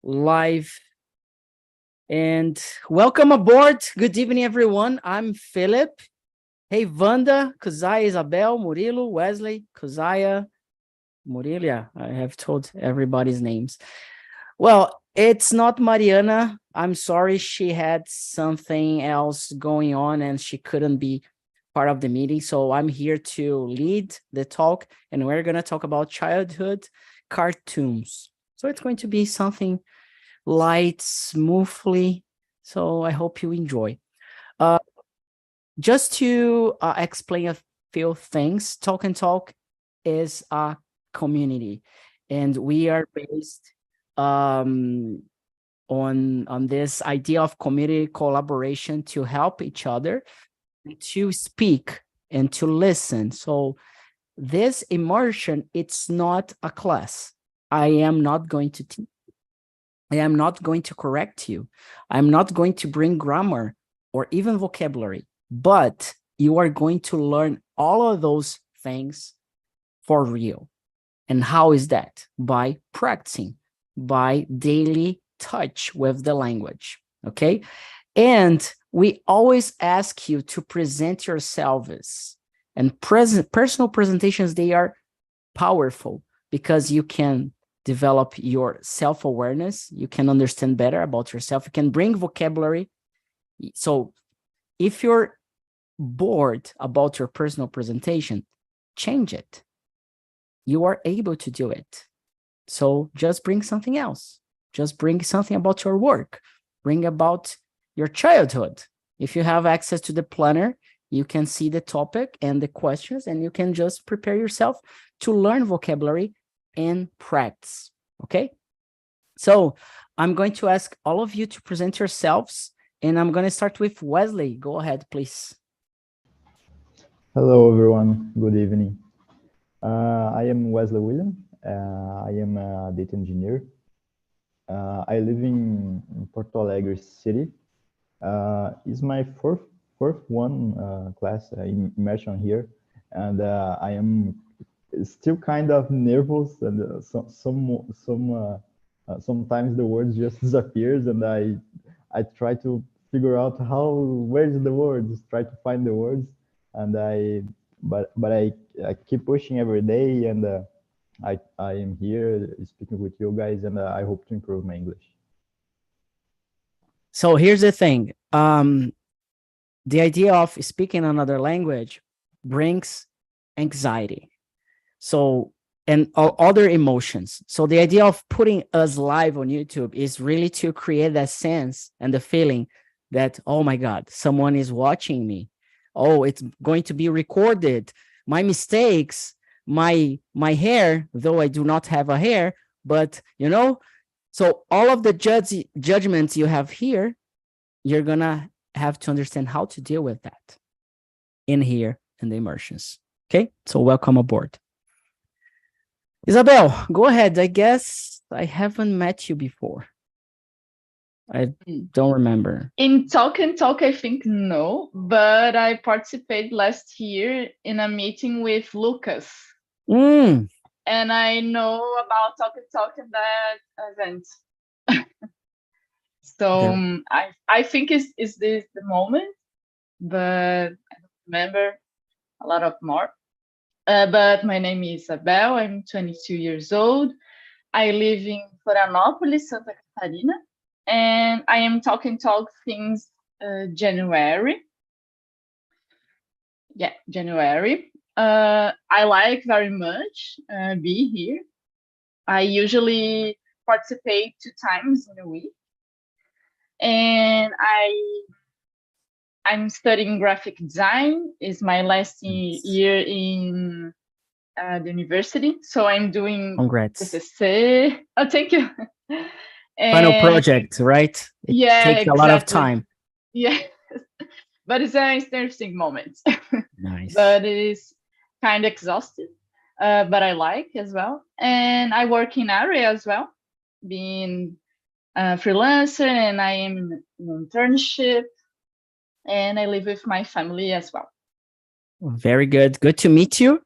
live. And welcome aboard. Good evening, everyone. I'm Philip. Hey, Wanda, Kuzaya, Isabel, Murilo, Wesley, Kuzaya, Murilo. Yeah, I have told everybody's names. Well, it's not Mariana. I'm sorry, she had something else going on and she couldn't be part of the meeting. So I'm here to lead the talk, and we're going to talk about childhood cartoons. So it's going to be something light, smoothly. So I hope you enjoy. Just to explain a few things, Talk and Talk is a community, and we are based on this idea of community collaboration to help each other, to speak and to listen. So this immersion, it's not a class. I am not going to teach. I am not going to correct you. I'm not going to bring grammar or even vocabulary, but you are going to learn all of those things for real. And how is that? By practicing, by daily touch with the language, okay? And we always ask you to present yourselves. And personal presentations, they are powerful because you can develop your self-awareness. You can understand better about yourself. You can bring vocabulary. So if you're bored about your personal presentation, change it. You are able to do it. So just bring something else. Just bring something about your work. Bring about your childhood. If you have access to the planner, you can see the topic and the questions, and you can just prepare yourself to learn vocabulary and practice, okay? So I'm going to ask all of you to present yourselves, and I'm going to start with Wesley. Go ahead, please. Hello, everyone. Good evening. I am Wesley William. I am a data engineer. I live in Porto Alegre city. It's my fourth one class immersion here, and I am still kind of nervous, and sometimes the words just disappears, and I try to figure out where's the words, try to find the words, and I keep pushing every day, and I am here speaking with you guys, and I hope to improve my English. So here's the thing. The idea of speaking another language brings anxiety. So, and other emotions. So the idea of putting us live on YouTube is really to create that sense and the feeling that, oh my God, someone is watching me. Oh, it's going to be recorded. My mistakes, my hair, though I do not have a hair, but you know, so all of the judgments you have here, you're gonna have to understand how to deal with that in here in the immersions. Okay, so welcome aboard. Isabel, go ahead. I guess I haven't met you before. I don't remember. In Talk and Talk, I think no, but I participated last year in a meeting with Lucas. And I know about Talk and Talk in that event. So yeah. I think is this the moment, but I don't remember a lot of more. But my name is Isabel. I'm 22 years old. I live in Florianópolis, Santa Catarina, and I am Talk since January. Yeah, January. I like very much be here. I usually participate 2 times in a week, and I'm studying graphic design. It's my last year in the university, so I'm doing TCC. Oh, thank you. Final project, right? It takes a lot of time. Yeah, but it's an interesting moment. Nice. But it is kind of exhausted, but I like as well. And I work in area as well, being a freelancer, and I am in an internship, and I live with my family as well. Very good. Good to meet you.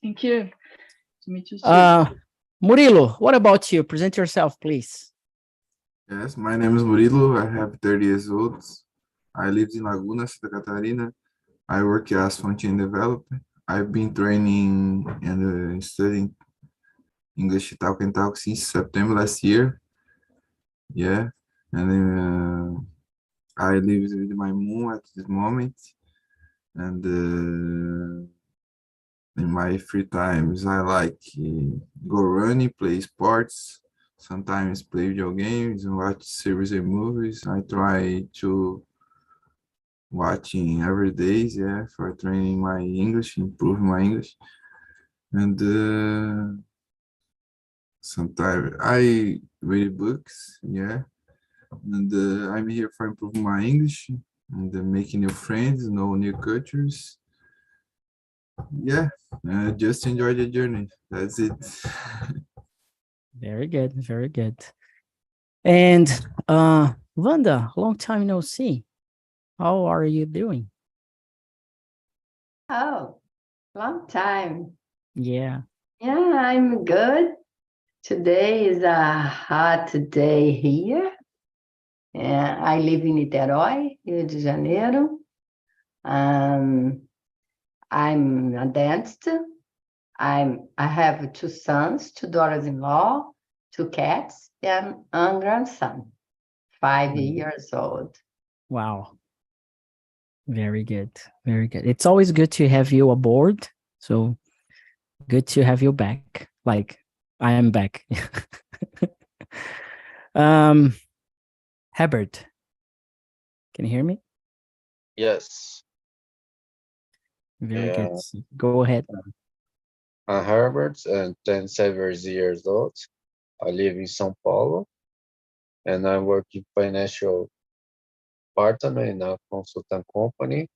Thank you. To meet you too. Murilo, what about you? Present yourself, please. Yes, my name is Murilo. I have 30 years old. I live in Laguna, Santa Catarina. I work as front-end developer. I've been training and studying English Talk and Talk since September last year. Yeah, and I live with my mom at this moment. And in my free times, I like go running, play sports, sometimes play video games and watch series and movies. I try to watching every day, yeah, for training my English, improving my English. And sometimes I read books, yeah. And I'm here for improving my English and making new friends, know new cultures. Yeah, just enjoy the journey. That's it. Very good, very good. And Wanda, long time no see. How are you doing? Oh, long time. Yeah. Yeah, I'm good. Today is a hot day here. I live in Niterói, Rio de Janeiro. I'm a dentist. I have two sons, two daughters-in-law, two cats, and a grandson, 5 years old. Wow. Very good. Very good. It's always good to have you aboard. So good to have you back. Like I am back. Herbert, can you hear me? Yes, Very yeah. good. Go ahead. I'm Herbert and 27 years old. I live in São Paulo and I work in financial department in a consultant company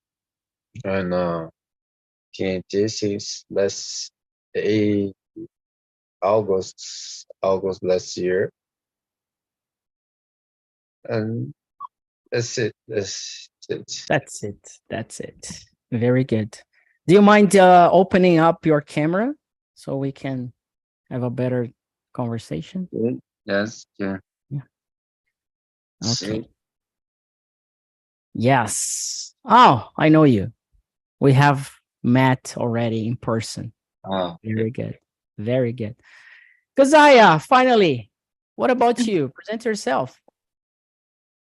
and TNT since a August last year. And that's it. That's it. That's it. That's it. Very good. Do you mind opening up your camera so we can have a better conversation? Yes, yeah. Okay. Yes. Oh, I know you. We have met already in person. Very good. Very good. Kazaya, finally, what about you? Present yourself.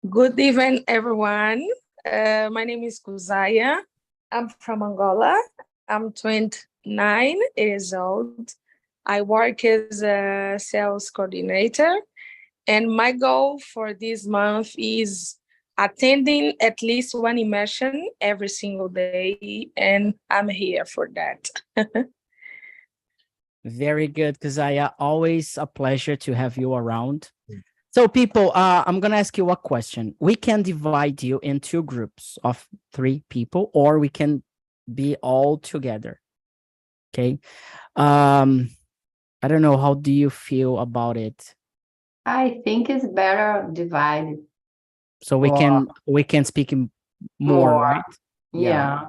Good evening, everyone. My name is Kuzaya. I'm from Angola. I'm 29 years old. I work as a sales coordinator, and my goal for this month is attending at least one immersion every single day, and I'm here for that. Very good, Kazaya. Always a pleasure to have you around. So people, I'm going to ask you a question. We can divide you in two groups of 3 people, or we can be all together. Okay. I don't know. How do you feel about it? I think it's better divided. So we can speak more, right? Yeah.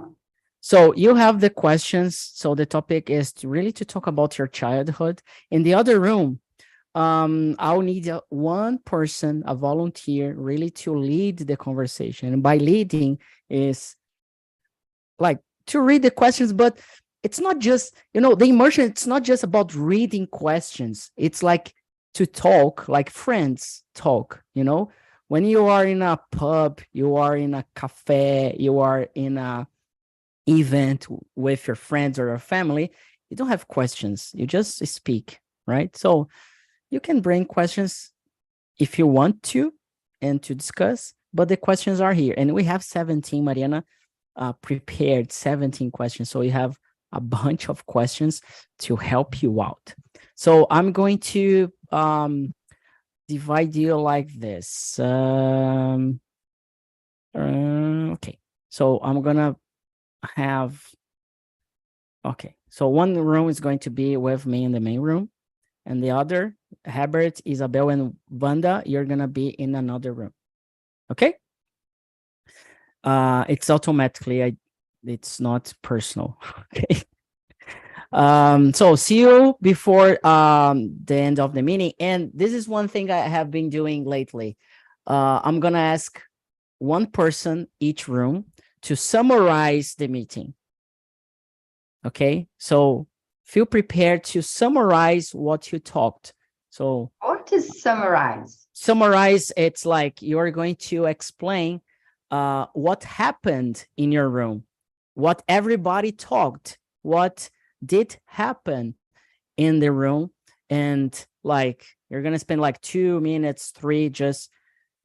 So you have the questions. So the topic is really to talk about your childhood. In the other room, I'll need one person, a volunteer, really to lead the conversation. And by leading is like to read the questions, but it's not just, the immersion, it's not just about reading questions. It's like to talk, like friends talk, when you are in a pub, you are in a cafe, you are in a event with your friends or your family, you don't have questions. You just speak, right? So you can bring questions if you want to and to discuss, but the questions are here. And we have 17, Mariana prepared 17 questions. So you have a bunch of questions to help you out. So I'm going to divide you like this. Okay. So I'm going to have, okay. So one room is going to be with me in the main room. And the other, Herbert, Isabel, and Wanda, you're going to be in another room. Okay? It's automatically, it's not personal. Okay? So see you before the end of the meeting. And this is one thing I have been doing lately. I'm gonna ask one person each room to summarize the meeting. Okay, so feel prepared to summarize what you talked. So What is summarize? Summarize, it's like you're going to explain what happened in your room, what everybody talked, what did happen in the room, and like you're gonna spend like 2 minutes, 3, just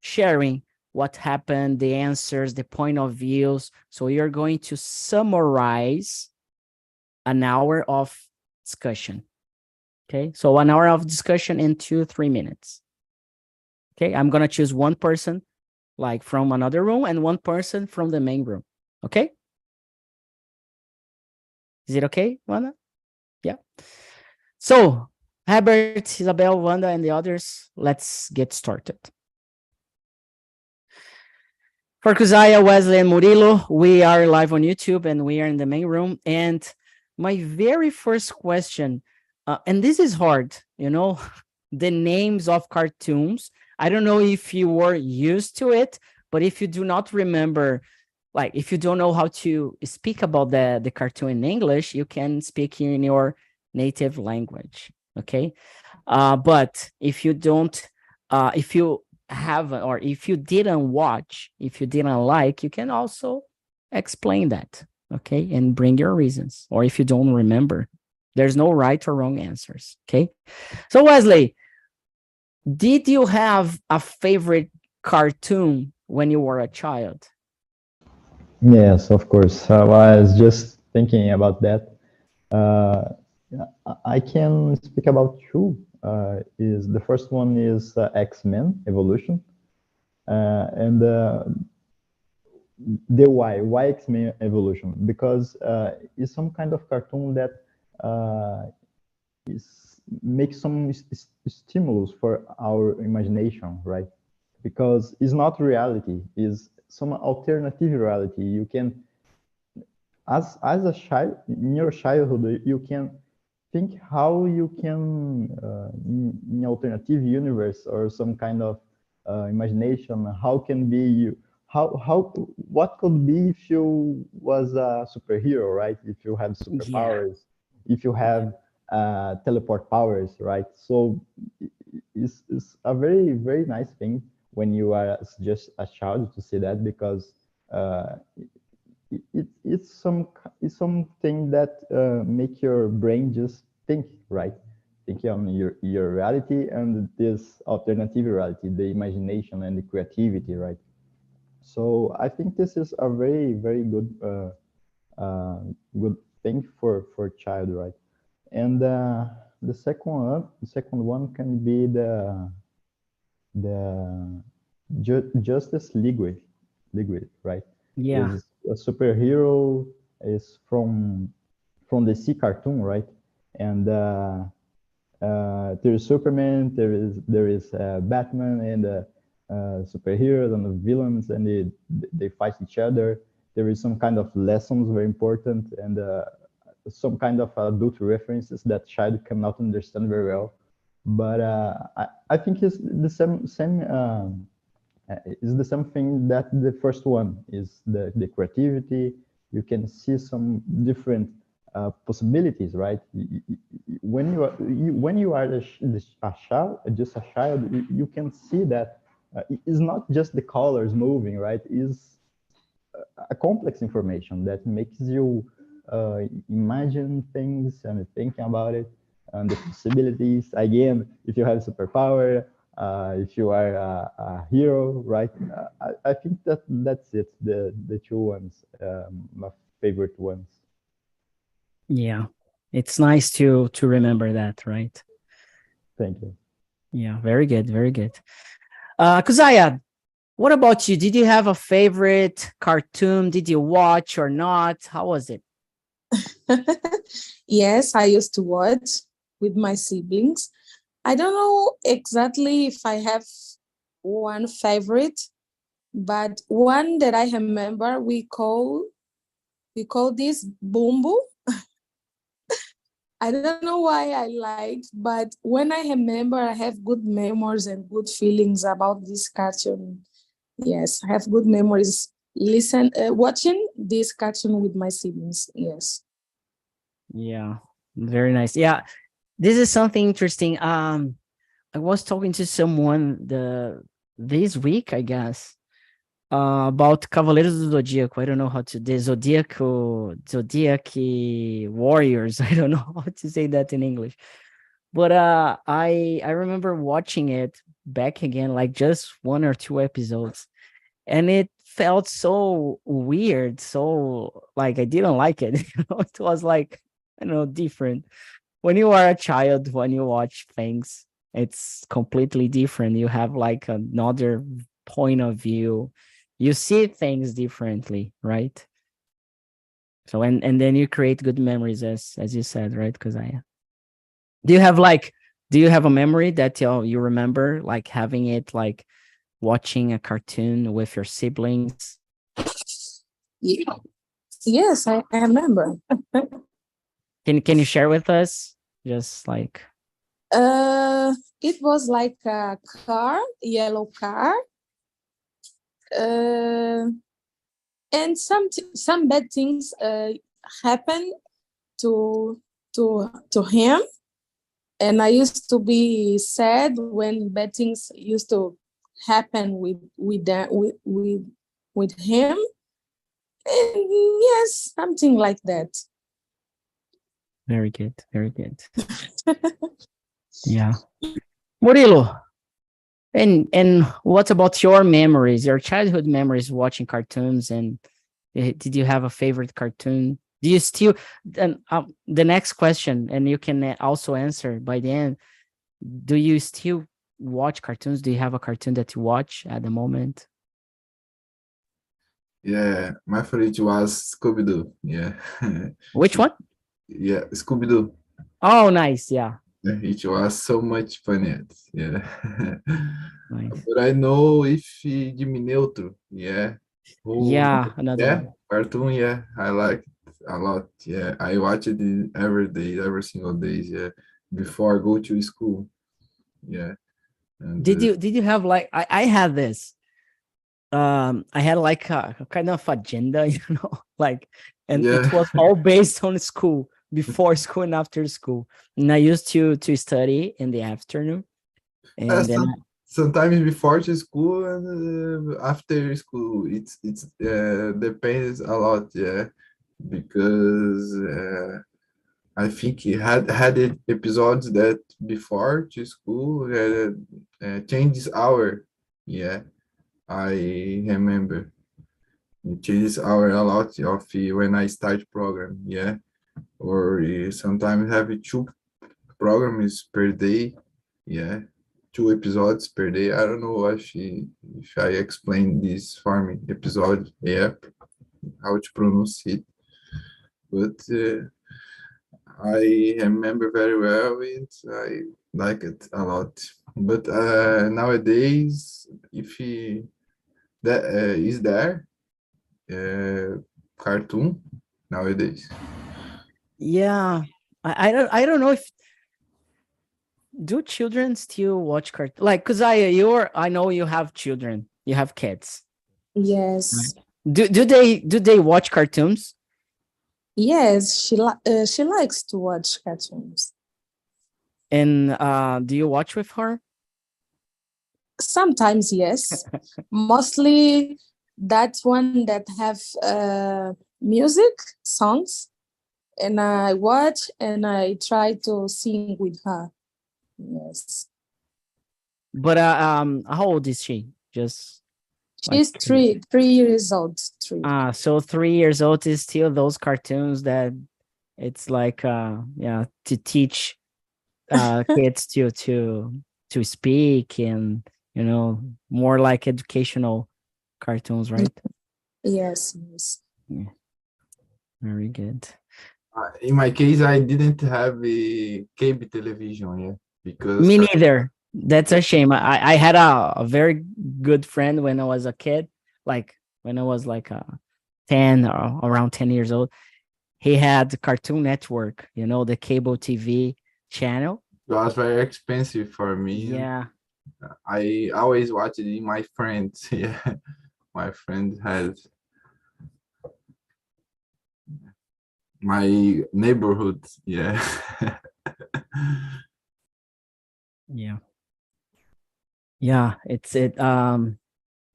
sharing what happened, the answers, the point of views. So you're going to summarize an hour of discussion. Okay, so 1 hour of discussion in 2-3 minutes. Okay, I'm gonna choose one person like from another room and one person from the main room. Okay, is it okay, Wanda? Yeah. So Herbert, Isabel, Wanda, and the others, let's get started. For Kuzaya, Wesley, and Murilo, we are live on YouTube and we are in the main room. And my very first question, and this is hard, you know, the names of cartoons. I don't know if you were used to it, but if you do not remember, like if you don't know how to speak about the cartoon in English, you can speak in your native language, okay? But if you don't, if you haven't, or if you didn't watch, if you didn't like, you can also explain that, okay? And bring your reasons, or if you don't remember, there's no right or wrong answers, okay? So Wesley, did you have a favorite cartoon when you were a child? Yes, of course. I was just thinking about that. I can speak about two. Is the first one is X-Men Evolution, and the why X-Men Evolution, because it's some kind of cartoon that makes some stimulus for our imagination, right? Because it's not reality, it's some alternative reality. You can, as a child, in your childhood, you can think how you can in alternative universe or some kind of imagination, how can be you, what could be if you was a superhero, right? If you have superpowers, if you have teleport powers, right? So it's a very nice thing when you are just a child to see that, because it's something that make your brain just think, right? Thinking on your reality and this alternative reality, the imagination and the creativity, right? So I think this is a very good good thing for child, right? And the second one can be the Justice League, right? Yeah. Is a superhero, is from the C cartoon, right? And there is Superman, there is Batman, and superheroes and the villains, and they fight each other. There is some kind of lessons very important, and some kind of adult references that child cannot understand very well. But I think it's the same is the same thing that the first one is, the creativity. You can see some different possibilities, right? When you are a child, just a child, you can see that it's not just the colors moving, right? It's a complex information that makes you imagine things and thinking about it and the possibilities. Again, if you have superpower, if you are a hero, right? I think that's it. The two ones, my favorite ones. Yeah, it's nice to remember that, right? Thank you. Yeah, very good, very good. Kuzaya, what about you? Did you have a favorite cartoon? Did you watch or not? How was it? Yes, I used to watch with my siblings. I don't know exactly if I have one favorite, but one that I remember, we call this Bumbo. I don't know why I liked, but when I remember, I have good memories and good feelings about this cartoon. Yes, I have good memories. Watching this cartoon with my siblings. Yes. Yeah, very nice. Yeah, this is something interesting. I was talking to someone this week, I guess, about Cavaleiros do Zodíaco. I don't know how to the Zodiac warriors. I don't know how to say that in English. But I remember watching it back again, like just one or two episodes, and it felt so weird. So like I didn't like it. It was like, I don't know, different. When you are a child, when you watch things, it's completely different. You have like another point of view. You see things differently, right? So and then you create good memories, as you said, right? Because do you have a memory that you remember, like having it, like watching a cartoon with your siblings? Yeah. Yes, I remember. Can you share with us? Just like It was like a car, yellow car, and some bad things happened to him, and I used to be sad when bad things used to happen with him, and yes, something like that. very good, very good. Yeah. Murilo, and what about your memories, your childhood memories watching cartoons? And did you have a favorite cartoon? Do you still, and the next question, and you can also answer by the end, do you still watch cartoons? Do you have a cartoon that you watch at the moment? Yeah, my favorite was Scooby-Doo. Yeah. Which one? Yeah, Scooby-Doo. Oh, nice. Yeah. It was so much fun. Yeah. Nice. But I know if Jimmy Neutron. Yeah. Yeah, another Yeah, one. cartoon. Yeah, I like it a lot. Yeah, I watch it every day, every single day. Yeah, before I go to school. Yeah. And Did you have like I had this. I had like a kind of agenda, like, and it was yeah. all based on school, before school and after school. And I used to study in the afternoon, and then Sometimes before to school and after school, it's depends a lot. Yeah, because I think he had episodes that before to school changes hour. Yeah, I remember it changes hour a lot of when I start program. Yeah, or sometimes have two programs per day. Yeah, two episodes per day. I don't know if I explain this for me episode. Yeah, how to pronounce it, but. I remember very well it. I like it a lot. But nowadays, if he that is there cartoon nowadays. yeah, I don't know if do children still watch cartoon, like, because I know you have children, you have kids, Yes. right? Do they watch cartoons? Yes, she likes to watch cartoons. And do you watch with her? Sometimes, yes. Mostly that one that have music, songs, and I watch and I try to sing with her. Yes. But how old is she? Just like She's 3 years old. 3. so 3 years old is still those cartoons that it's like yeah, to teach kids to speak, and more like educational cartoons, right? Yes, yes. Yeah. Very good. In my case, I didn't have a cable television, yeah, because Me neither. That's a shame. I had a very good friend when I was a kid, like when I was like 10 or around 10 years old. he had Cartoon Network, you know, the cable TV channel. It was very expensive for me. Yeah. I always watch it in my friends. Yeah, my friend has my neighborhood. Yeah. Yeah. Yeah,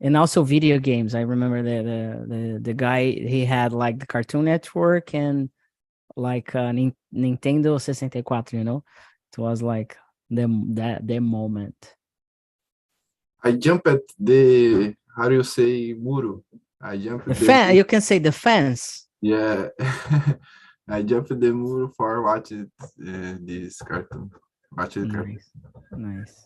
and also video games. I remember the guy, he had like the Cartoon Network and like Nintendo 64, you know. It was like the moment. I jump at the, how do you say, muro? I jump The at fan, you can say the fence. yeah. I jump at the muro for watching this cartoon. Watching cartoon. Nice.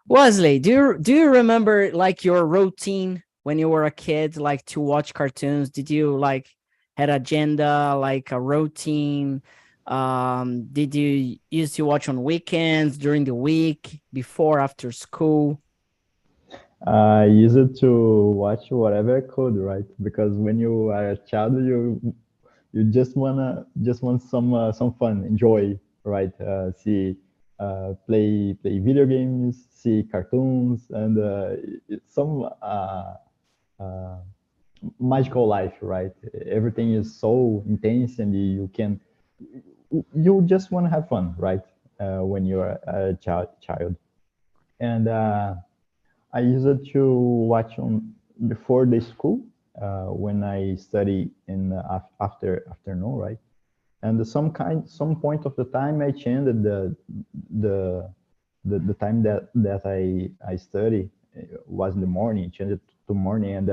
Wesley, do you remember like your routine when you were a kid, like to watch cartoons? Did you like had agenda, like a routine? Did you used to watch on weekends, during the week, before, after school? I used to watch whatever I could, right? Because when you are a child, you just want some fun, enjoy, right? See, play video games, see cartoons, and some magical life, right? Everything is so intense, and you just want to have fun, right? When you're a child, and I used to watch on before the school when I study in afternoon, right? And some point of the time I changed the time that I study was in the morning, changed it to morning, and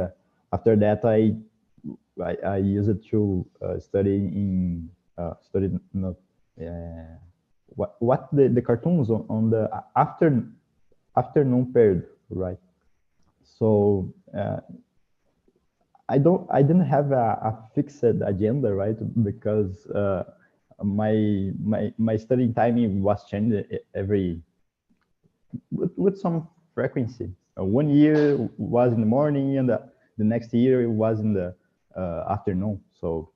after that I used it to study not what the cartoons on the afternoon period, right? So I didn't have a fixed agenda, right? Because my studying timing was changed every with some frequency. 1 year was in the morning, and the next year it was in the afternoon. So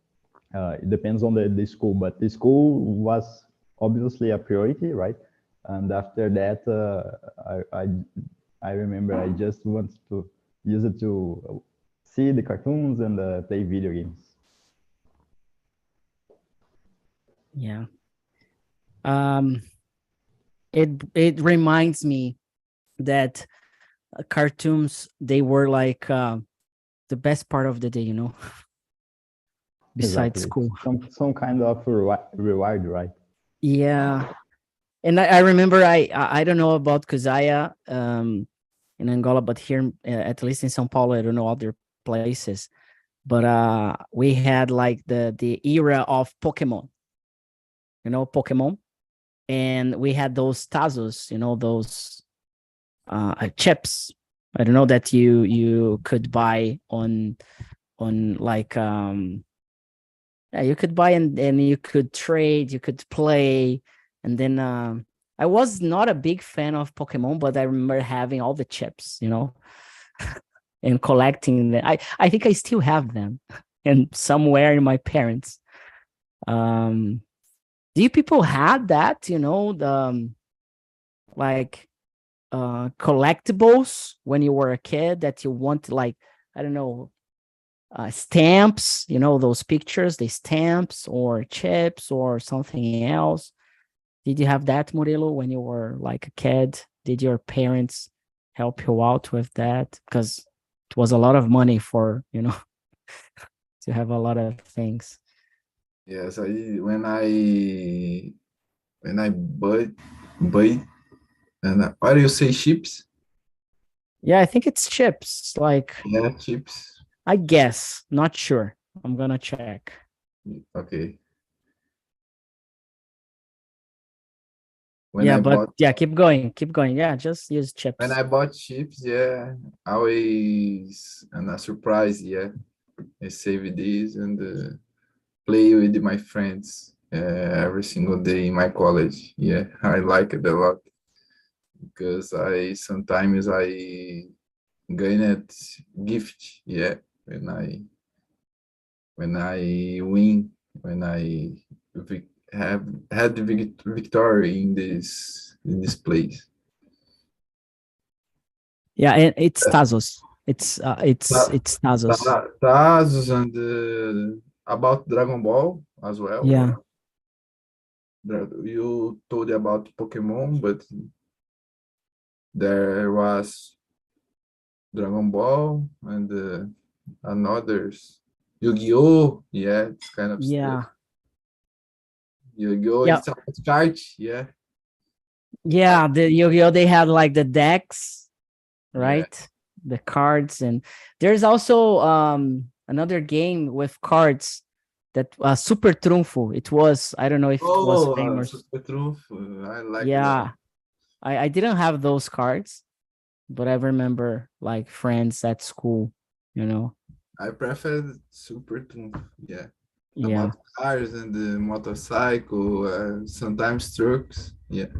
it depends on the school, but the school was obviously a priority, right? And after that, I remember I just wanted to use it to see the cartoons and play video games. Yeah. It reminds me that cartoons, they were like the best part of the day, you know, besides Exactly. school. Some kind of reward, right? Yeah. And I remember I don't know about Kuzaya in Angola, but here at least in São Paulo, I don't know other places. But we had like the era of Pokemon, you know, Pokemon, and we had those Tazos, you know, those chips. I don't know that you could buy on like yeah, you could buy and you could trade, you could play, and then I was not a big fan of Pokemon, but I remember having all the chips, you know, and collecting them. I think I still have them, and somewhere in my parents. Do you people had that, you know, the like collectibles when you were a kid that you want, like, I don't know, stamps, you know, those pictures, the stamps or chips or something else? Did you have that, Murilo, when you were like a kid? Did your parents help you out with that? Because it was a lot of money for, you know, to have a lot of things. Yes, when I buy and what do you say, chips? Yeah, I think it's chips. Like, Yeah, chips. I guess, not sure. I'm gonna check. Okay. Yeah, keep going. Yeah, just use chips. When I bought chips, yeah, always and a surprise, yeah. I save these and play with my friends every single day in my college. Yeah, I like it a lot because I sometimes gain it gift, yeah, when I win, when I had the victory in this place. Yeah, and it's Tazos. It's Tazos. Tazos and about Dragon Ball as well. Yeah. You told about Pokemon, but there was Dragon Ball and others. Yu-Gi-Oh! Yeah, it's kind of Yeah. stuff. Yu-Gi-Oh! Yeah. It's a card, yeah. Yeah, the Yu-Gi-Oh! They had like the decks, right? Yeah. The cards, and there's also another game with cards that Super Trunfo. It was, I don't know if it was famous. Super Trunfo. I like Yeah, that. I didn't have those cards, but I remember like friends at school, you know. I prefer Super Trunfo, yeah. Yeah. About cars and the motorcycle, sometimes trucks, yeah.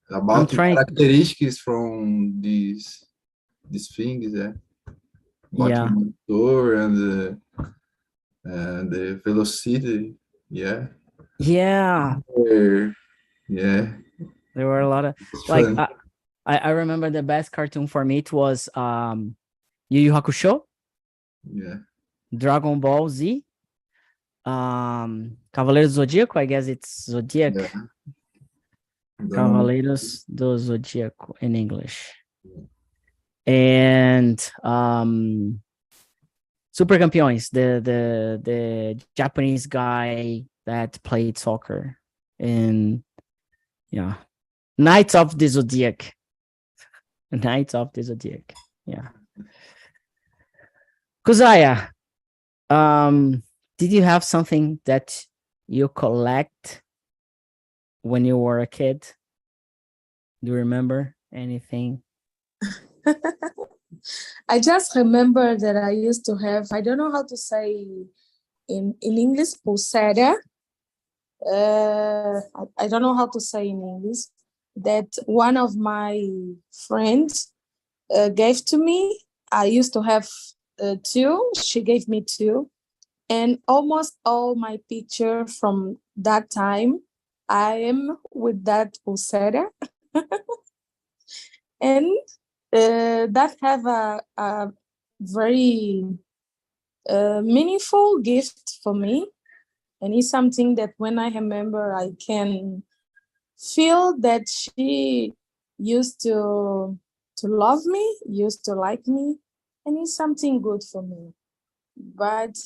About the trying- characteristics from these things, yeah. About Yeah. the motor and the velocity, yeah. Yeah, Yeah, there were a lot of it's like fun. I remember the best cartoon for me, it was Yu Yu Hakusho, Yeah, Dragon Ball Z, Cavaleiros do Zodíaco, I guess it's Zodiac. yeah. Cavaleiros do Zodíaco in English. And Super Campeões, the Japanese guy that played soccer, and yeah, Knights of the Zodiac. Knights of the Zodiac. Yeah. Kuzaya, did you have something that you collect when you were a kid? Do you remember anything? I just remember that I used to have, I don't know how to say in English, pulsera. I don't know how to say in English, that one of my friends gave to me. I used to have two. She gave me two. And almost all my picture from that time, I am with that pulsera. And that have a very meaningful gift for me. And it's something that when I remember, I can feel that she used to love me, used to like me, and it's something good for me. But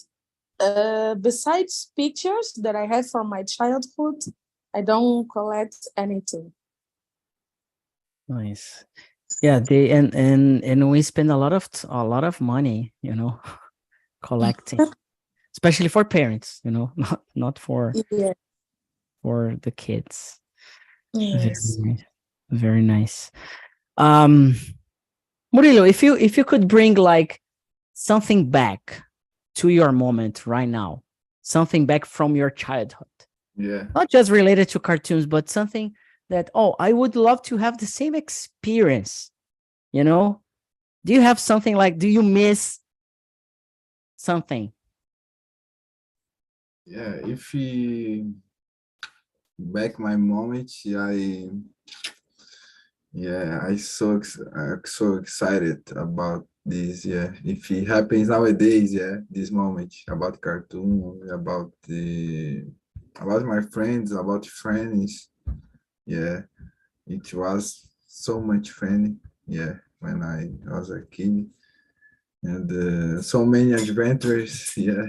besides pictures that I had from my childhood, I don't collect anything. Nice. Yeah, they and we spend a lot of money, you know, collecting, especially for parents, you know, not for Yeah. for the kids. Yes. Very nice. Murilo, if you could bring like something back to your moment right now, something back from your childhood, yeah. not just related to cartoons, but something that, oh, I would love to have the same experience, you know? Do you have something like, do you miss something? Yeah, if you back my moment, I so excited about this. Yeah, if it happens nowadays, yeah, this moment about cartoon, about my friends, about friends. Yeah, it was so much fun. Yeah, when I was a kid, and so many adventures. Yeah.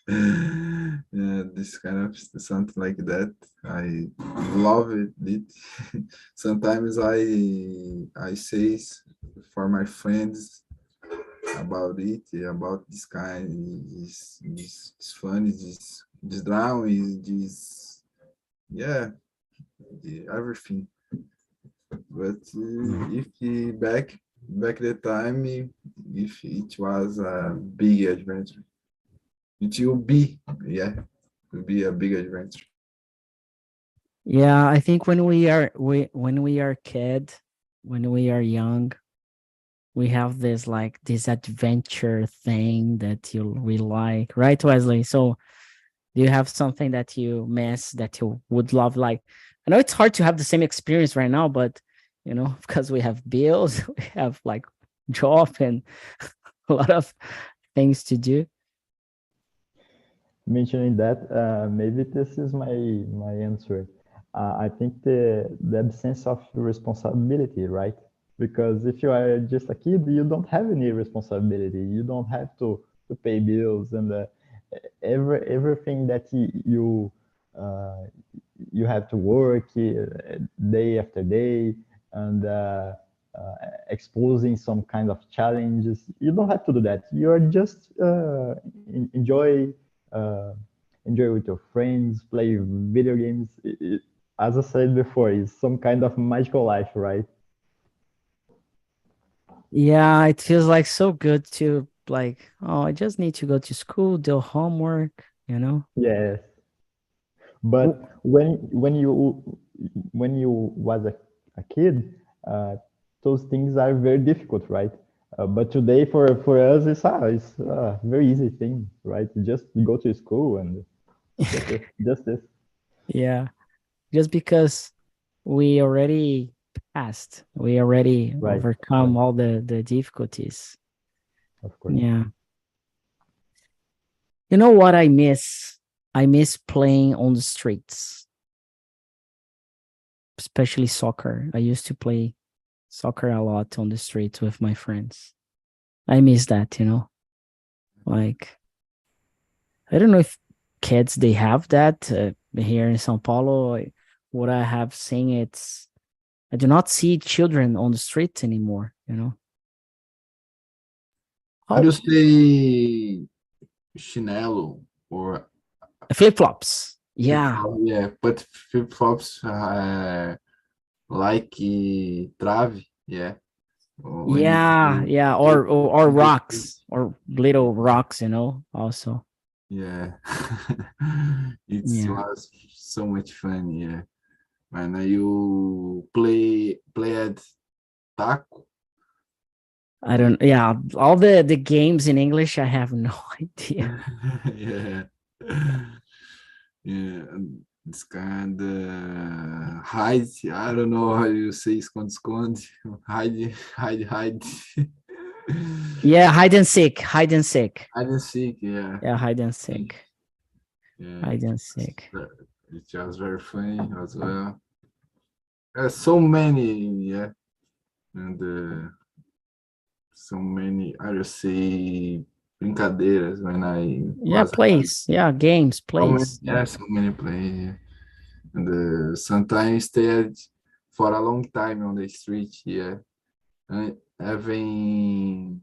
Yeah, this kind of something like that. I love it. Sometimes I say for my friends about it, about this kind, this fun, this drawing, this everything. But if back the time, if it was a big adventure. It will be a big adventure. Yeah, I think when we are kid, when we are young, we have this adventure thing that we like, right, Wesley? So do you have something that you miss that you would love? Like, I know it's hard to have the same experience right now, but because we have bills, we have like job and a lot of things to do. Mentioning that, maybe this is my answer. I think the sense of responsibility, right? Because if you are just a kid, you don't have any responsibility. You don't have to pay bills and everything that you have to work day after day and exposing some kind of challenges. You don't have to do that. You are just enjoy with your friends, play video games. As I said before, it's some kind of magical life, right? Yeah, it feels like so good to like, oh, I just need to go to school, do homework, Yes. But when you was a kid, those things are very difficult, right? But today for us it's a very easy thing, right? Just go to school and just this. Yeah, just because we already passed, we already Right, overcome right. all the difficulties. Of course. Yeah. You know what I miss? I miss playing on the streets, especially soccer. I used to play soccer a lot on the streets with my friends. I miss that, like, I don't know if kids, they have that here in Sao Paulo. What I have seen, I do not see children on the streets anymore, How do you say chinelo or Flip-flops. Yeah. yeah, but flip-flops like trave, yeah. When Yeah, yeah, or rocks, or little rocks, also. yeah, it Yeah. was so much fun, yeah. When you played taco, I don't, yeah, all the games in English, I have no idea. yeah, yeah. This kind of hide. I don't know how you say esconde, hide, hide. Yeah, hide and seek, hide and seek. Hide and seek, yeah. Yeah, hide and seek. Yeah, Hide and seek. it was very funny as well. There's so many, yeah, and so many, I would say, brincadeiras when I Yeah, was plays. Yeah, games, so many, plays. yeah, so many plays, yeah. And sometimes stayed for a long time on the street, yeah, and having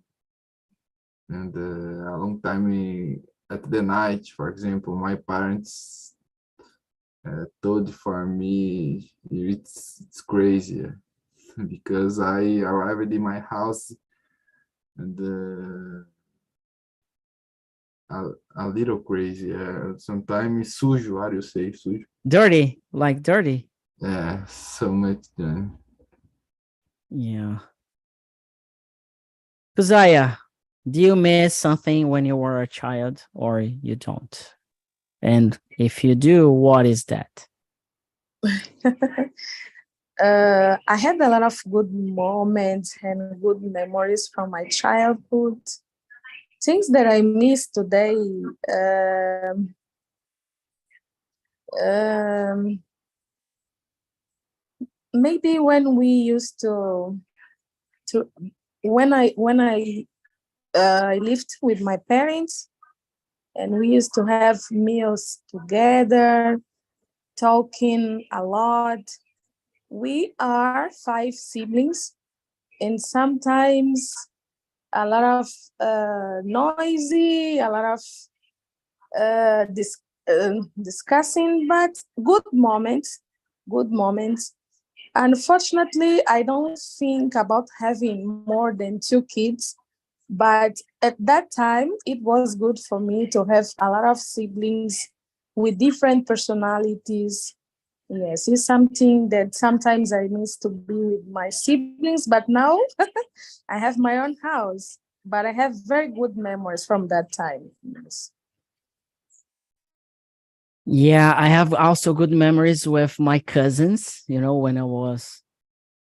a long time at the night, for example, my parents told for me it's crazy because I arrived in my house and a little crazy. Sometimes sujo, how do you say sujo? Dirty, like dirty. Yeah, so much. Yeah. Kuzaya, do you miss something when you were a child or you don't? And if you do, what is that? I had a lot of good moments and good memories from my childhood. Things that I miss today. Maybe when we used to when I lived with my parents and we used to have meals together, talking a lot. We are 5 siblings, and sometimes a lot of noisy, a lot of discussing, but good moments, good moments. Unfortunately, I don't think about having more than 2 kids, but at that time, it was good for me to have a lot of siblings with different personalities, Yes, it's something that sometimes I miss to be with my siblings, but now I have my own house. But I have very good memories from that time. Yes. Yeah, I have also good memories with my cousins, when I was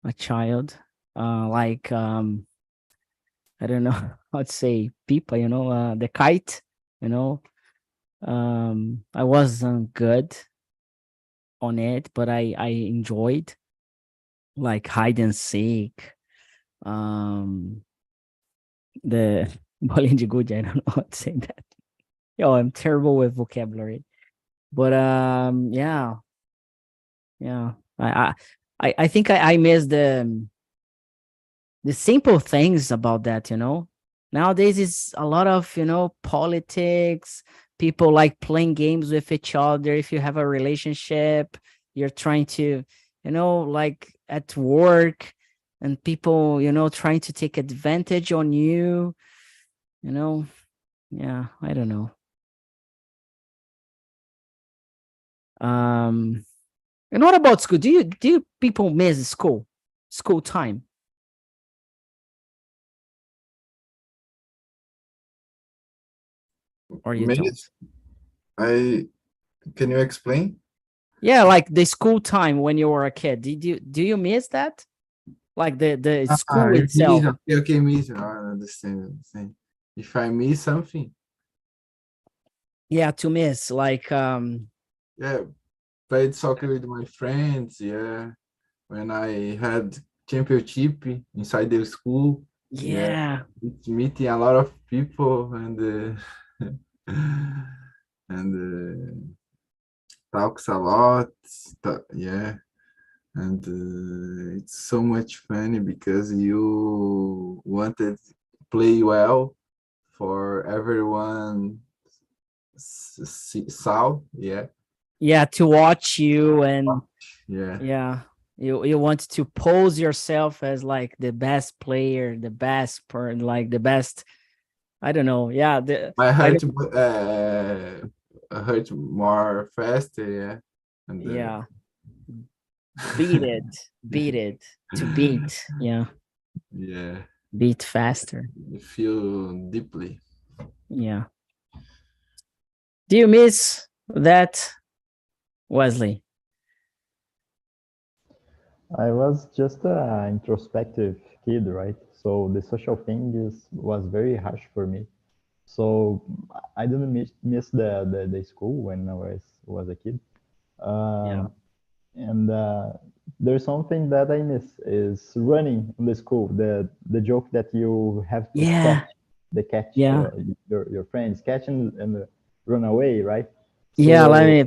a child. Like I don't know how to say pipa, the kite, you know. I wasn't good on it, but I enjoyed like hide and seek. The bolinha de gude, I don't know how to say that. Yo, I'm terrible with vocabulary. But yeah. I think I miss the simple things about that, Nowadays it's a lot of, politics, people like playing games with each other. If you have a relationship, you're trying to, like at work, and people, trying to take advantage on you, yeah, I don't know. And what about school? Do you people miss school time? Or you don't? Miss, can you explain? Yeah, like the school time when you were a kid. Do you miss that? Like the school If miss, itself? okay, miss. I understand. If I miss something, Yeah, to miss. Like yeah, played soccer with my friends. Yeah, when I had championship inside the school. Yeah, yeah. it's meeting a lot of people and and talks a lot. Yeah, and it's so much funny because you wanted to play well for everyone saw. Yeah, Yeah, to watch you, and yeah. yeah, you want to pose yourself as like the best player, the best like the best, I don't know. Yeah, My I heart don't, hurt more faster. Yeah, and yeah, beat it to beat. Yeah, yeah, beat faster. you feel deeply. Yeah. Do you miss that, Wesley? I was just an introspective kid, right? So the social thing was very harsh for me. So I didn't miss the school when I was a kid. Yeah. And there's something that I miss is running in the school. The joke that you have to Yeah. catch Yeah. your friends, catch and run away, right? Yeah. Let So me.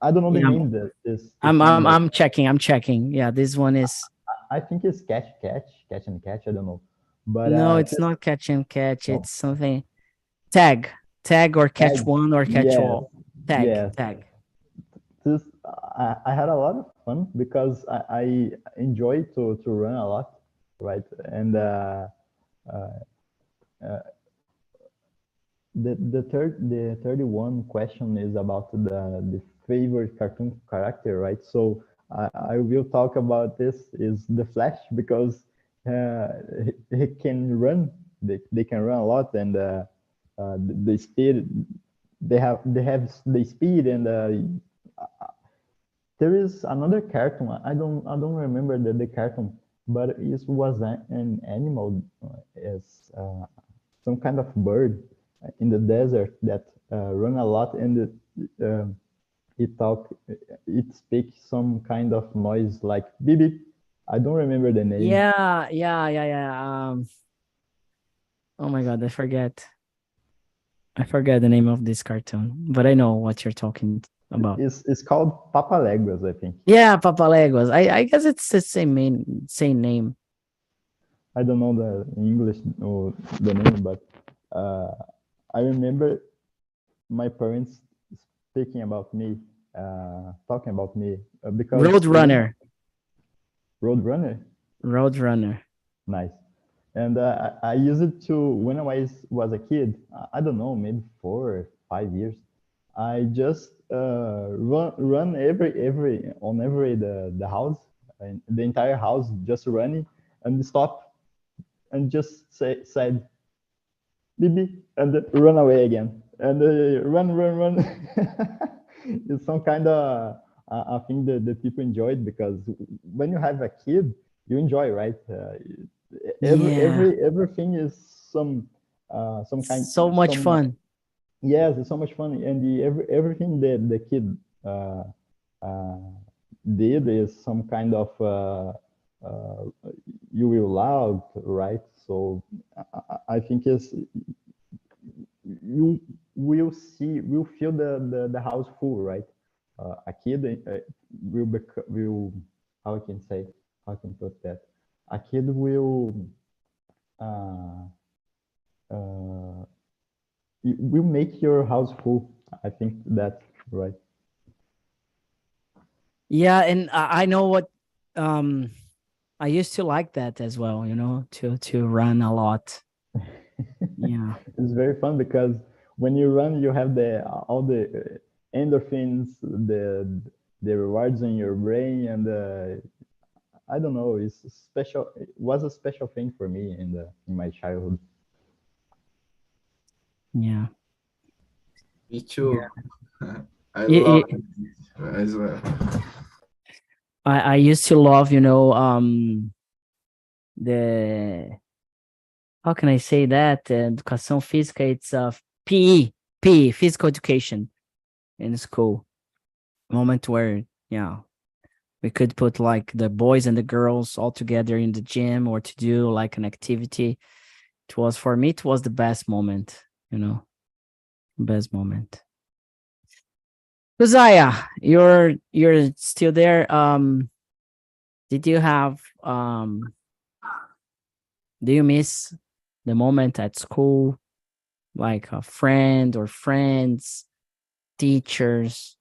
I don't know the Yeah. name that this I'm thing, but I'm checking. I'm checking. Yeah. This one is. I think it's catch and catch. I don't know, but No, it's this not catch and catch. no, It's something tag, or catch tag. one or catch Yes, all. Tag, yes. tag. This I had a lot of fun because I enjoy to run a lot, right? And the 31 question is about the favorite cartoon character, right? So I will talk about this is the Flash because he can run. They can run a lot, and the speed they have the speed, and there is another cartoon. I don't remember the cartoon, but it was an animal as some kind of bird in the desert that run a lot, and it speaks some kind of noise like beep beep. I don't remember the name. Yeah. Oh my God, I forget. I forget the name of this cartoon, but I know what you're talking about. It's called Papa Legos, I think. Yeah, Papalegos. I guess it's the same name. I don't know the English or the name, but uh, I remember my parents speaking about me, talking about me because Roadrunner. Roadrunner, Roadrunner. nice. And I used it to when I was a kid. I don't know, maybe 4 or 5 years. I just run every on every the house, and the entire house, just running and stop and just said Bibi and run away again and run. It's some kind of I think the people enjoy it, because when you have a kid, you enjoy, right? Yeah, Everything is so much fun. yes, it's so much fun, and everything that the kid uh, did is some kind of uh, you will love, right? So I think it's you will feel the house full, right? A kid will, how I can say, how I can put that, a kid will uh, uh, it will make your house full. I think that's right. Yeah, and I know what I used to like that as well, to run a lot. Yeah. It's very fun because when you run, you have the all the endorphins, the rewards in your brain, and I don't know. It's special. It was a special thing for me in my childhood. Yeah. Me too. I Y- love y- it as well. I used to love, the, how can I say that? Educação física, it's PE, physical education in school. Moment where, yeah, we could put like the boys and the girls all together in the gym or to do like an activity. For me, it was the best moment, best moment. Uzaya, you're still there. Did you have do you miss the moment at school, like a friend or friends, teachers?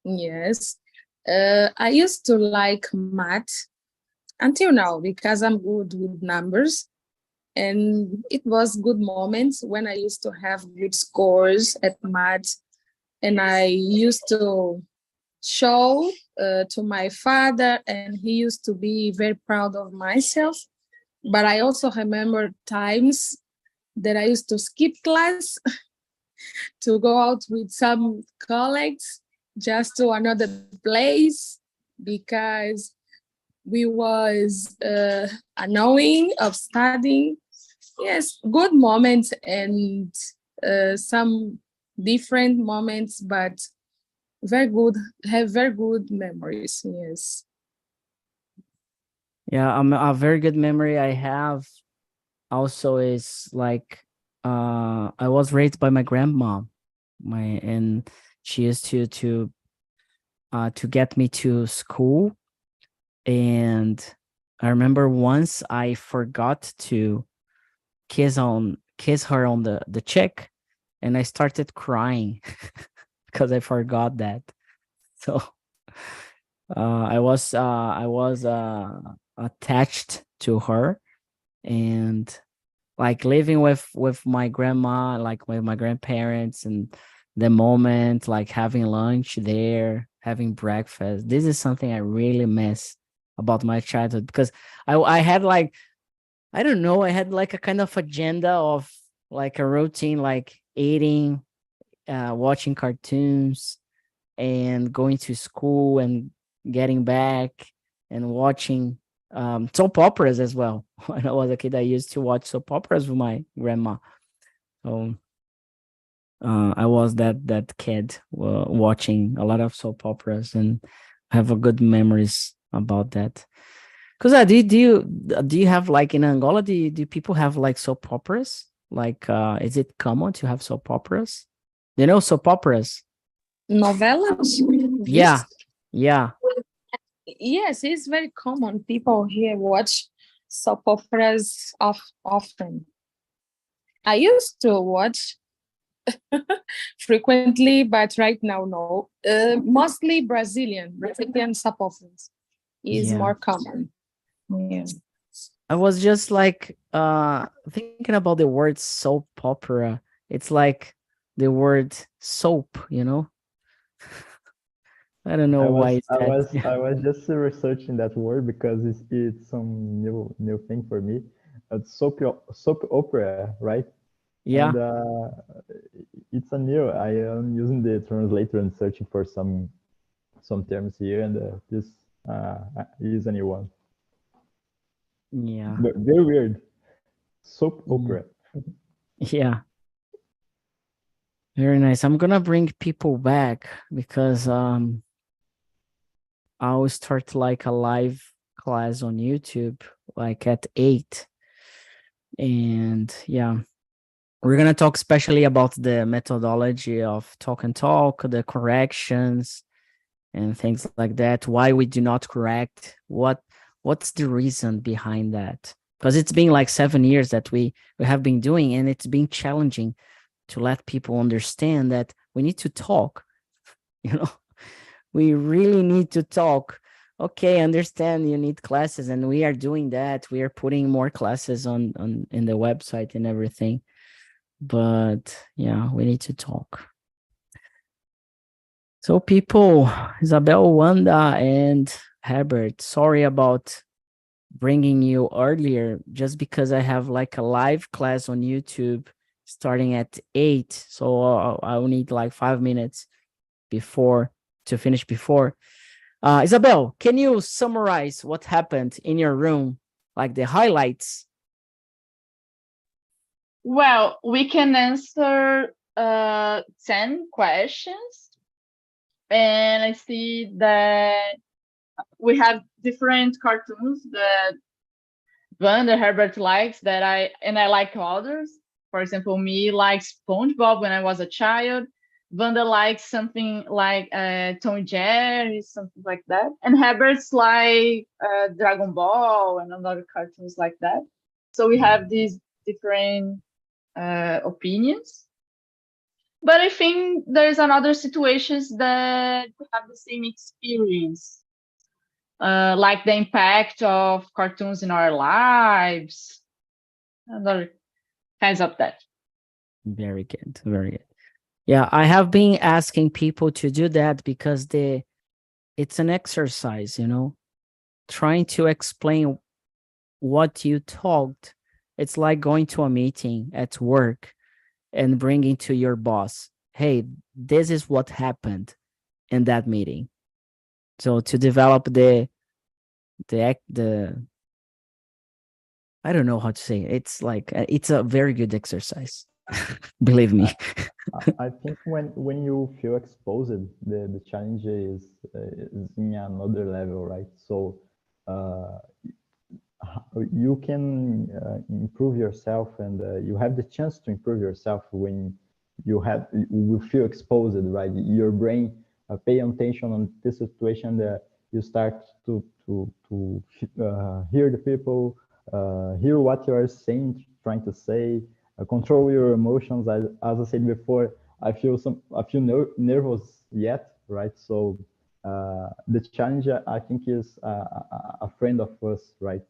Yes. I used to like math until now because I'm good with numbers. And it was good moments when I used to have good scores at math. And I used to show to my father, and he used to be very proud of myself. But I also remember times that I used to skip class to go out with some colleagues just to another place because we was annoying of studying. Yes, good moments and some different moments, but have very good memories. Yes. Yeah, a very good memory I have also is like I was raised by my grandma, and she used to get me to school, and I remember once I forgot to kiss her on the cheek, and I started crying because I forgot that. So I was attached to her, and like living with my grandma, like with my grandparents, and the moment like having lunch there, having breakfast. This is something I really miss about my childhood, because I had like, I don't know, I had like a kind of agenda of like a routine, like eating, watching cartoons, and going to school and getting back and watching soap operas as well. When I was a kid, I used to watch soap operas with my grandma. So I was that kid watching a lot of soap operas, and have a good memories about that. Because do you have like in Angola? Do people have like soap operas? Like, is it common to have soap operas? Soap operas? Novelas? Yeah, yeah. Yes, it's very common. People here watch soap operas often. I used to watch frequently, but right now, no. Mostly Brazilian soap operas is Yeah. more common. Yeah. I was just like thinking about the word soap opera. It's like the word soap, you know? I don't know why it's that. I was just researching that word because it's some new thing for me. Soap opera, right? Yeah. And it's a new. I am using the translator and searching for some terms here, and this is a new one. Yeah. But very weird. Soap opera. Yeah. Very nice. I'm gonna bring people back because I'll start like a live class on YouTube like at 8. And yeah, we're gonna talk especially about the methodology of talk and talk, the corrections and things like that. Why we do not correct? What's the reason behind that? Because it's been like 7 years that we have been doing, and it's been challenging to let people understand that we need to talk. You know, we really need to talk. Okay, understand you need classes, and we are doing that. We are putting more classes on in the website and everything. But yeah, we need to talk. So people, Isabel, Wanda, and Herbert, sorry about bringing you earlier, just because I have like a live class on YouTube starting at 8. So I'll need like 5 minutes before to finish before. Isabel, can you summarize what happened in your room, like the highlights? Well, we can answer 10 questions. And I see that we have different cartoons that Wanda Herbert likes that I like others. For example, me likes SpongeBob when I was a child. Wanda likes something like Tom and Jerry, something like that. And Herbert's like Dragon Ball and other cartoons like that. So we have these different opinions. But I think there's another situations that we have the same experience, like the impact of cartoons in our lives, and other kinds of that. Very good, very good. Yeah, I have been asking people to do that because it's an exercise, you know, trying to explain what you talked. It's like going to a meeting at work and bringing to your boss, hey, this is what happened in that meeting. So to develop the I don't know how to say it. It's like it's a very good exercise. Believe me. I think when you feel exposed, the challenge is in another level, right? So you can improve yourself, and you have the chance to improve yourself when you feel exposed, right? Your brain pay attention on this situation, that you start to hear the people, hear what you are saying, trying to say, control your emotions. As I said before, I feel nervous yet, right? So the challenge, I think, is a friend of us, right?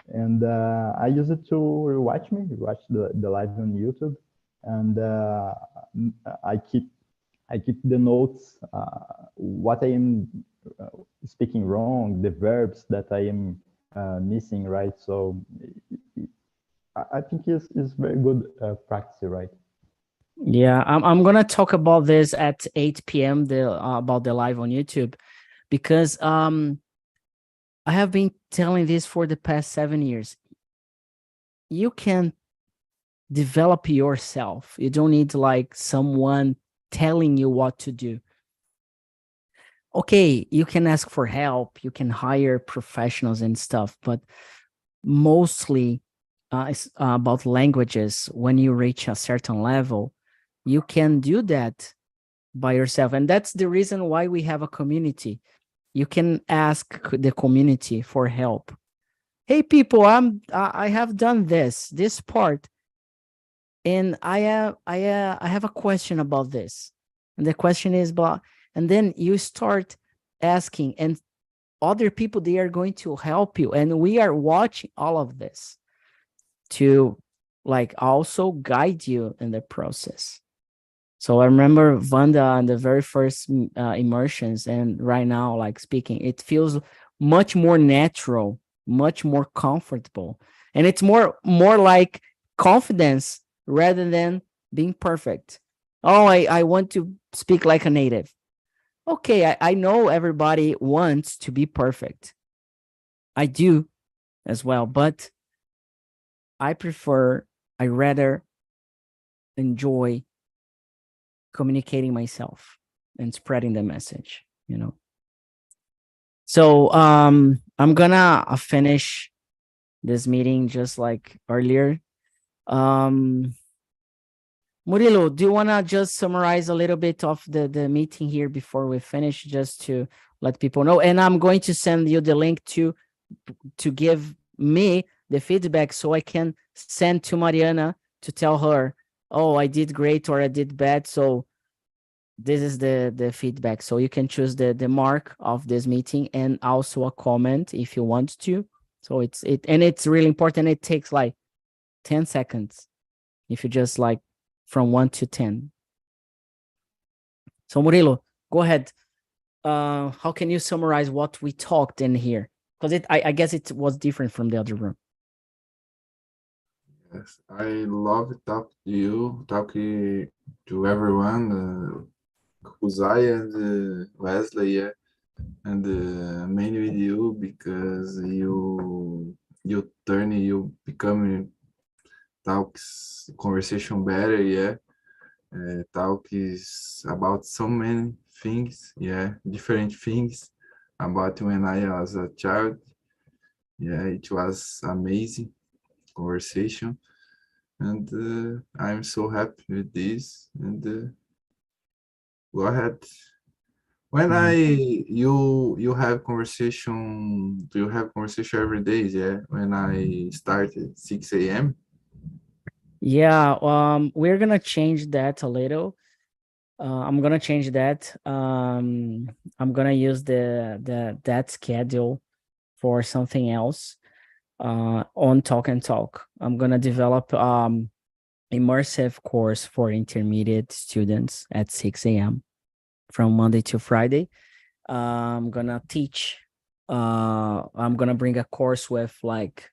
And I use it to watch the live on YouTube, and I keep the notes, what I am speaking wrong, the verbs that I am missing, right? So I think it's very good practice, right? Yeah, I'm gonna talk about this at 8 p.m. About the live on YouTube, because I have been telling this for the past 7 years. You can develop yourself. You don't need like someone telling you what to do. Okay, you can ask for help, you can hire professionals and stuff, but mostly it's about languages. When you reach a certain level, you can do that by yourself. And that's the reason why we have a community. You can ask the community for help. Hey, people, I have done this part, and I have a question about this, and the question is blah. And then you start asking, and other people, they are going to help you, and we are watching all of this to like also guide you in the process. So I remember Vanda on the very first immersions, and right now, like speaking, it feels much more natural, much more comfortable, and it's more like confidence rather than being perfect. Oh, I want to speak like a native. Okay, I know everybody wants to be perfect. I do as well, but I rather enjoy communicating myself and spreading the message, you know. So I'm gonna finish this meeting just like earlier. Murilo, do you wanna just summarize a little bit of the meeting here before we finish, just to let people know? And I'm going to send you the link to give me the feedback so I can send to Mariana to tell her, oh, I did great or I did bad. So this is the feedback. So you can choose the mark of this meeting and also a comment if you want to. So it's really important. It takes like 10 seconds if you just like from 1 to 10. So Murilo, go ahead. How can you summarize what we talked in here? Because I guess it was different from the other room. Yes, I love talking to everyone, Uzaya and Wesley, yeah, and mainly with you, because you become talks conversation better, yeah. Talk is about so many things, yeah, different things about when I was a child. Yeah, it was amazing conversation, and I'm so happy with this. And go ahead. When you have conversation, do you have conversation every day? Yeah, when I start at 6 a.m. Yeah, we're gonna change that a little. I'm gonna change that. I'm gonna use that schedule for something else. On Talk and Talk, I'm gonna develop immersive course for intermediate students at 6 a.m. from Monday to Friday. I'm gonna teach. I'm gonna bring a course with like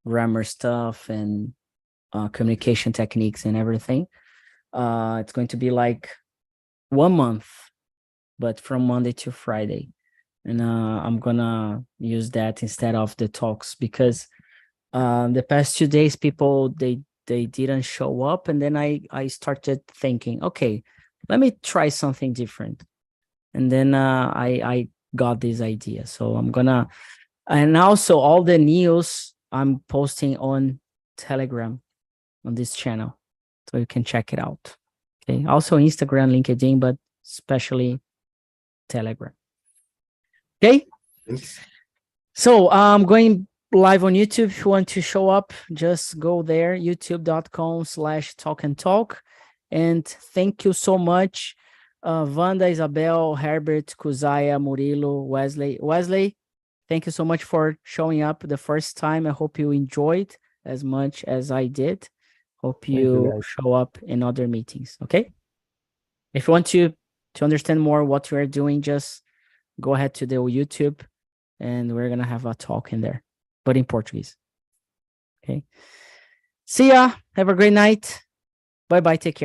grammar stuff and communication techniques and everything. It's going to be like 1 month, but from Monday to Friday. And I'm gonna use that instead of the talks, because the past 2 days people they didn't show up, and then I started thinking, okay, let me try something different. And then I got this idea. So I'm gonna, and also all the news I'm posting on Telegram on this channel, so you can check it out. Okay, also Instagram, LinkedIn, but especially Telegram. Okay. Thanks. So I'm going live on YouTube. If you want to show up, just go there, youtube.com/talkandtalk. And thank you so much, Wanda, Isabel, Herbert, Kuzaya, Murilo, Wesley. Wesley, thank you so much for showing up the first time. I hope you enjoyed as much as I did. Hope you show up in other meetings, okay? If you want to understand more what we're doing, just go ahead to the YouTube, and we're going to have a talk in there, but in Portuguese. Okay. See ya. Have a great night. Bye-bye. Take care.